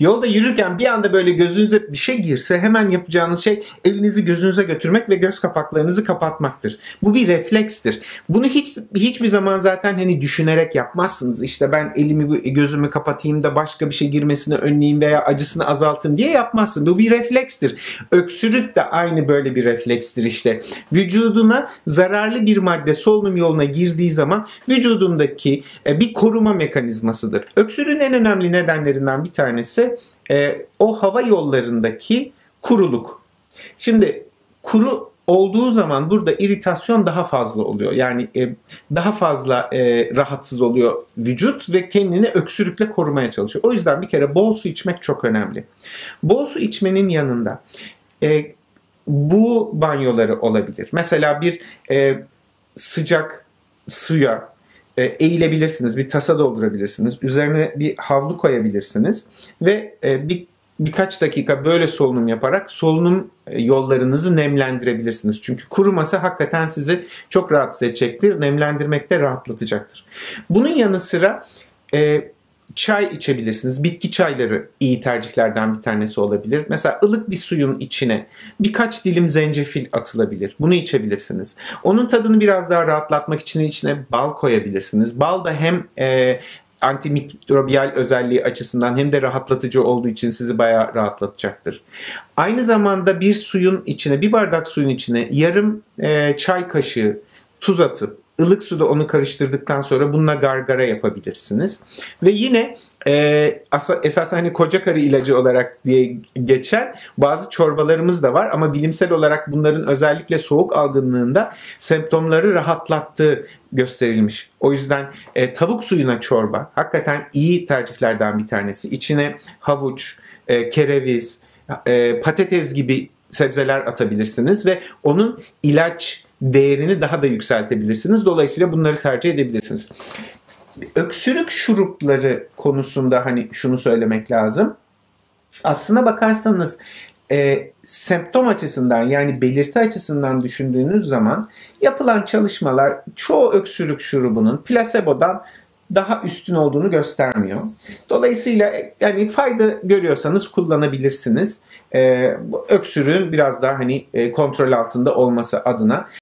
Yolda yürürken bir anda böyle gözünüze bir şey girse hemen yapacağınız şey elinizi gözünüze götürmek ve göz kapaklarınızı kapatmaktır. Bu bir reflekstir. Bunu hiçbir zaman zaten hani düşünerek yapmazsınız. İşte ben elimi gözümü kapatayım da başka bir şey girmesini önleyeyim veya acısını azaltayım diye yapmazsın. Bu bir reflekstir. Öksürük de aynı böyle bir reflekstir işte. Vücuduna zararlı bir madde solunum yoluna girdiği zaman vücudundaki bir koruma mekanizmasıdır. Öksürüğün en önemli nedenlerinden bir tanesi o hava yollarındaki kuruluk. Şimdi kuru olduğu zaman burada iritasyon daha fazla oluyor. Yani daha fazla rahatsız oluyor vücut ve kendini öksürükle korumaya çalışıyor. O yüzden bir kere bol su içmek çok önemli. Bol su içmenin yanında bu banyoları olabilir. Mesela bir sıcak suya eğilebilirsiniz. Bir tasa doldurabilirsiniz. Üzerine bir havlu koyabilirsiniz. Ve birkaç dakika böyle solunum yaparak solunum yollarınızı nemlendirebilirsiniz. Çünkü kuruması hakikaten sizi çok rahatsız edecektir. Nemlendirmek de rahatlatacaktır. Bunun yanı sıra çay içebilirsiniz. Bitki çayları iyi tercihlerden bir tanesi olabilir. Mesela ılık bir suyun içine birkaç dilim zencefil atılabilir. Bunu içebilirsiniz. Onun tadını biraz daha rahatlatmak için içine bal koyabilirsiniz. Bal da hem antimikrobiyal özelliği açısından hem de rahatlatıcı olduğu için sizi bayağı rahatlatacaktır. Aynı zamanda bir bardak suyun içine yarım çay kaşığı tuz atıp ılık suda onu karıştırdıktan sonra bununla gargara yapabilirsiniz. Ve yine esasen hani koca karı ilacı olarak diye geçen bazı çorbalarımız da var ama bilimsel olarak bunların özellikle soğuk algınlığında semptomları rahatlattığı gösterilmiş. O yüzden tavuk suyuna çorba hakikaten iyi tercihlerden bir tanesi. İçine havuç, kereviz, patates gibi sebzeler atabilirsiniz ve onun ilaç değerini daha da yükseltebilirsiniz. Dolayısıyla bunları tercih edebilirsiniz. Öksürük şurupları konusunda hani şunu söylemek lazım. Aslına bakarsanız semptom açısından yani belirti açısından düşündüğünüz zaman yapılan çalışmalar çoğu öksürük şurubunun plasebodan daha üstün olduğunu göstermiyor. Dolayısıyla yani fayda görüyorsanız kullanabilirsiniz. Öksürüğün biraz daha hani kontrol altında olması adına.